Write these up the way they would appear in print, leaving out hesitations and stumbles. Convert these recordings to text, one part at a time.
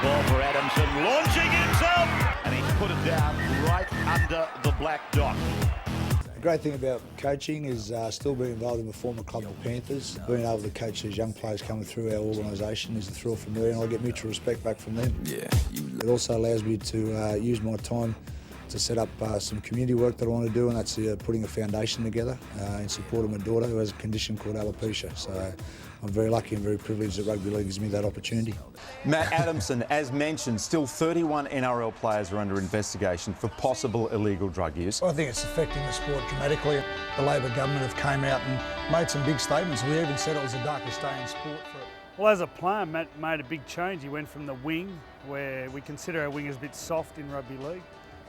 Ball for Adamson, launching himself, and he's put it down right under the black dot. The great thing about coaching is still being involved in the former club, the Panthers. Being able to coach these young players coming through our organisation is a thrill for me, and I get mutual respect back from them. It also allows me to use my time to set up some community work that I want to do, and that's putting a foundation together in support of my daughter who has a condition called alopecia. So I'm very lucky and very privileged that rugby league gives me that opportunity. Matt Adamson, as mentioned, still 31 NRL players are under investigation for possible illegal drug use. I think it's affecting the sport dramatically. The Labor government have came out and made some big statements. We even said it was the darkest day in sport. Well, as a player, Matt made a big change. He went from the wing, where we consider our wingers a bit soft in rugby league,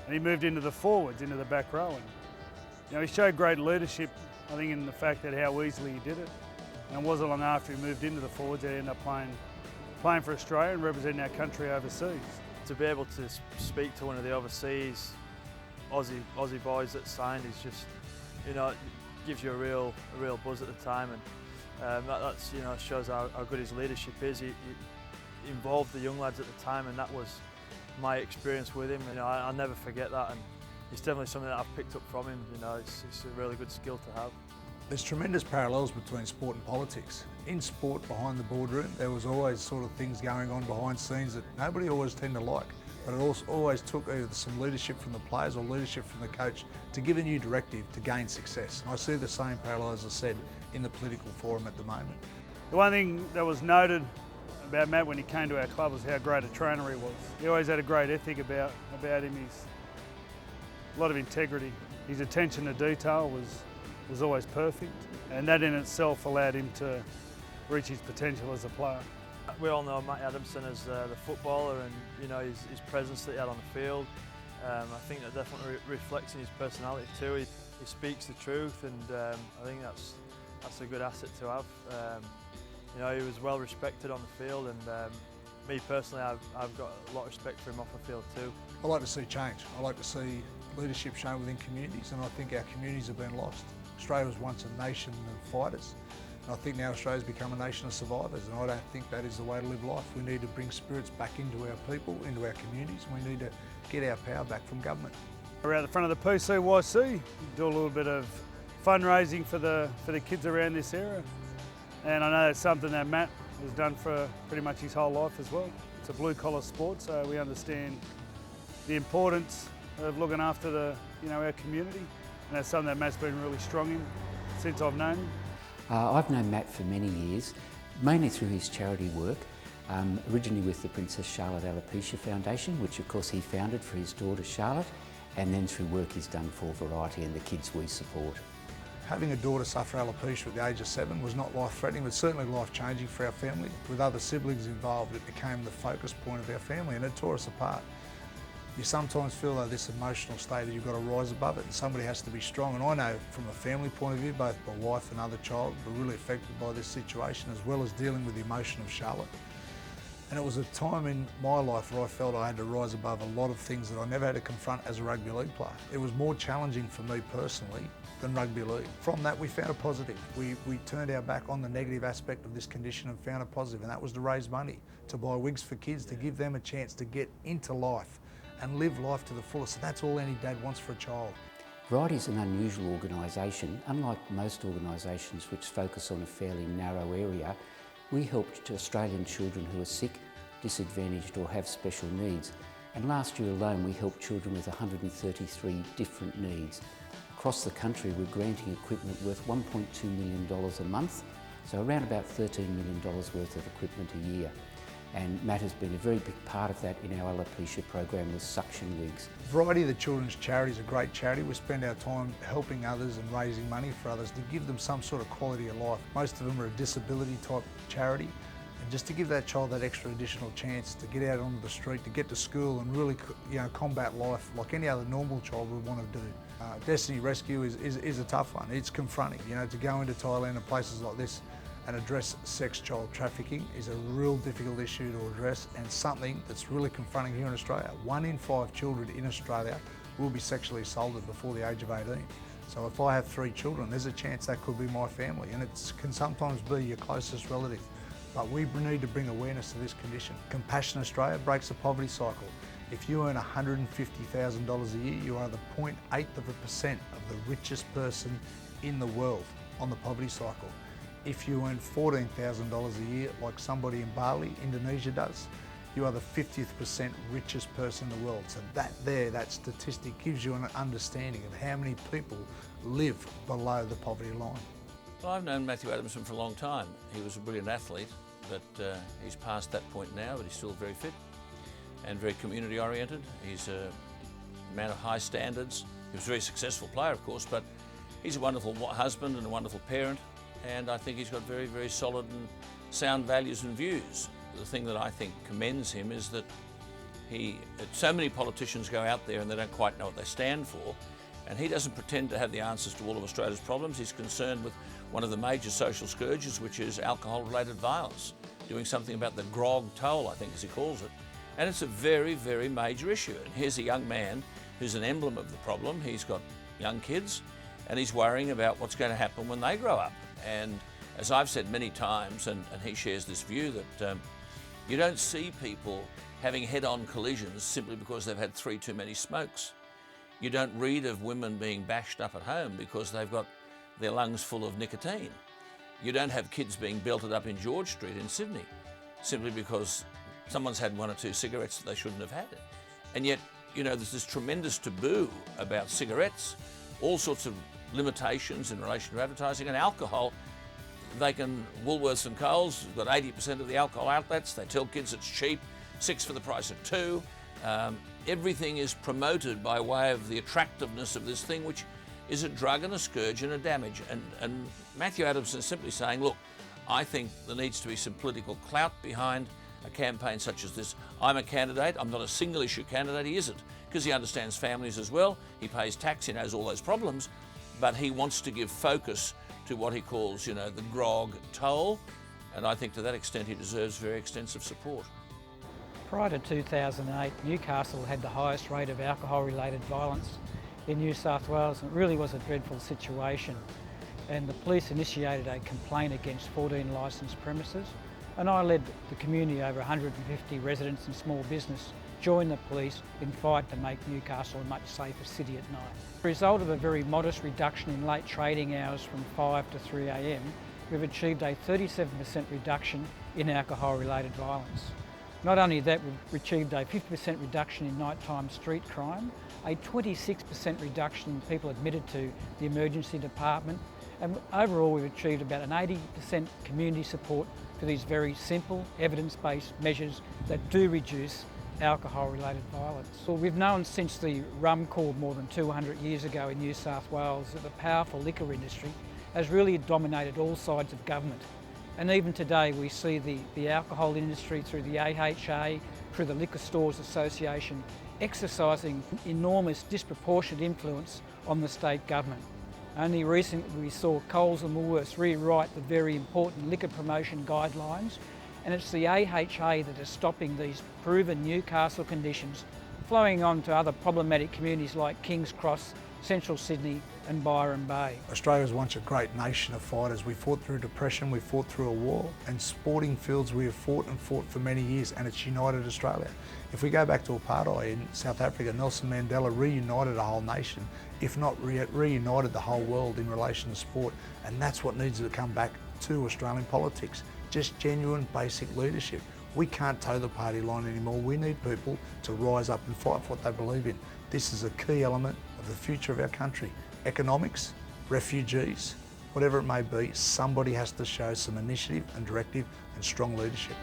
and he moved into the forwards, into the back row. And, he showed great leadership, I think, in the fact that how easily he did it. And it wasn't long after he moved into the forwards that he ended up playing for Australia and representing our country overseas. To be able to speak to one of the overseas Aussie boys that signed is just, it gives you a real buzz at the time, and that's shows how good his leadership is. He involved the young lads at the time, and that was my experience with him. I'll never forget that, and it's definitely something that I've picked up from him. It's a really good skill to have. There's tremendous parallels between sport and politics. In sport, behind the boardroom, there was always sort of things going on behind scenes that nobody always tend to like. But it also always took either some leadership from the players or leadership from the coach to give a new directive to gain success. And I see the same parallel, as I said, in the political forum at the moment. The one thing that was noted about Matt when he came to our club was how great a trainer he was. He always had a great ethic about him. He's a lot of integrity. His attention to detail was always perfect, and that in itself allowed him to reach his potential as a player. We all know Matt Adamson as the footballer, and his presence that he had on the field. I think that definitely reflects in his personality too. He speaks the truth, and I think that's a good asset to have. He was well respected on the field, and me personally, I've got a lot of respect for him off the field too. I like to see change. I like to see leadership shown within communities, and I think our communities have been lost. Australia was once a nation of fighters, and I think now Australia's become a nation of survivors, and I don't think that is the way to live life. We need to bring spirits back into our people, into our communities, and we need to get our power back from government. We're out the front of the PCYC, do a little bit of fundraising for the kids around this area, and I know that's something that Matt has done for pretty much his whole life as well. It's a blue-collar sport, so we understand the importance of looking after our community. And that's something that Matt's been really strong in since I've known him. I've known Matt for many years, mainly through his charity work, originally with the Princess Charlotte Alopecia Foundation, which of course he founded for his daughter Charlotte, and then through work he's done for Variety and the kids we support. Having a daughter suffer alopecia at the age of 7 was not life-threatening, but certainly life-changing for our family. With other siblings involved, it became the focus point of our family, and it tore us apart. You sometimes feel like this emotional state that you've got to rise above it, and somebody has to be strong. And I know from a family point of view, both my wife and other child were really affected by this situation, as well as dealing with the emotion of Charlotte. And it was a time in my life where I felt I had to rise above a lot of things that I never had to confront as a rugby league player. It was more challenging for me personally than rugby league. From that, we found a positive. We turned our back on the negative aspect of this condition and found a positive, and that was to raise money, to buy wigs for kids, to give them a chance to get into life and live life to the fullest. So that's all any dad wants for a child. Variety is an unusual organisation. Unlike most organisations which focus on a fairly narrow area, we help Australian children who are sick, disadvantaged or have special needs. And last year alone we helped children with 133 different needs. Across the country we're granting equipment worth $1.2 million a month, so around about $13 million worth of equipment a year. And Matt has been a very big part of that in our alopecia program with suction wigs. Variety, the children's charity, is a great charity. We spend our time helping others and raising money for others to give them some sort of quality of life. Most of them are a disability type charity, and just to give that child that extra additional chance to get out onto the street, to get to school and really combat life like any other normal child would want to do. Destiny Rescue is a tough one. It's confronting, to go into Thailand and places like this and address sex child trafficking is a real difficult issue to address, and something that's really confronting here in Australia. 1 in 5 children in Australia will be sexually assaulted before the age of 18. So if I have 3 children, there's a chance that could be my family, and it can sometimes be your closest relative but we need to bring awareness to this condition. Compassion Australia breaks the poverty cycle. If you earn $150,000 a year, you are the 0.8% of the richest person in the world on the poverty cycle. If you earn $14,000 a year, like somebody in Bali, Indonesia does, you are the 50th% richest person in the world. So that statistic gives you an understanding of how many people live below the poverty line. Well, I've known Matthew Adamson for a long time. He was a brilliant athlete, but he's past that point now, but he's still very fit and very community oriented. He's a man of high standards. He was a very successful player, of course, but he's a wonderful husband and a wonderful parent, and I think he's got very, very solid and sound values and views. The thing that I think commends him is that so many politicians go out there and they don't quite know what they stand for, and he doesn't pretend to have the answers to all of Australia's problems. He's concerned with one of the major social scourges, which is alcohol-related violence, doing something about the grog toll, I think as he calls it. And it's a very, very major issue. And here's a young man who's an emblem of the problem. He's got young kids and he's worrying about what's going to happen when they grow up. And as I've said many times, and he shares this view, that you don't see people having head-on collisions simply because they've had 3 too many smokes. You don't read of women being bashed up at home because they've got their lungs full of nicotine. You don't have kids being belted up in George Street in Sydney simply because someone's had 1 or 2 cigarettes that they shouldn't have had. And yet, you know, there's this tremendous taboo about cigarettes, all sorts of limitations in relation to advertising, and alcohol. Woolworths and Coles have got 80% of the alcohol outlets. They tell kids it's cheap, 6 for the price of 2. Everything is promoted by way of the attractiveness of this thing, which is a drug and a scourge and a damage. And Matthew Adamson is simply saying, look, I think there needs to be some political clout behind a campaign such as this. I'm a candidate. I'm not a single issue candidate. He isn't, because he understands families as well. He pays tax. He knows all those problems, but he wants to give focus to what he calls, you know, the grog toll. And I think to that extent he deserves very extensive support. Prior to 2008, Newcastle had the highest rate of alcohol-related violence in New South Wales, and it really was a dreadful situation. And the police initiated a complaint against 14 licensed premises, and I led the community, over 150 residents and small business, join the police in fight to make Newcastle a much safer city at night. As a result of a very modest reduction in late trading hours from 5 to 3 a.m, we've achieved a 37% reduction in alcohol-related violence. Not only that, we've achieved a 50% reduction in nighttime street crime, a 26% reduction in people admitted to the emergency department, and overall we've achieved about an 80% community support for these very simple, evidence-based measures that do reduce alcohol-related violence. Well, we've known since the rum corp more than 200 years ago in New South Wales that the powerful liquor industry has really dominated all sides of government. And even today we see the alcohol industry through the AHA, through the Liquor Stores Association, exercising enormous disproportionate influence on the state government. Only recently we saw Coles and Woolworths rewrite the very important liquor promotion guidelines, and it's the AHA that is stopping these proven Newcastle conditions flowing on to other problematic communities like Kings Cross, Central Sydney and Byron Bay. Australia was once a great nation of fighters. We fought through depression, we fought through a war, and sporting fields we have fought and fought for many years, and it's united Australia. If we go back to apartheid in South Africa, Nelson Mandela reunited a whole nation, if not reunited the whole world in relation to sport, and that's what needs to come back to Australian politics. Just genuine basic leadership. We can't toe the party line anymore. We need people to rise up and fight for what they believe in. This is a key element of the future of our country. Economics, refugees, whatever it may be, somebody has to show some initiative and directive and strong leadership.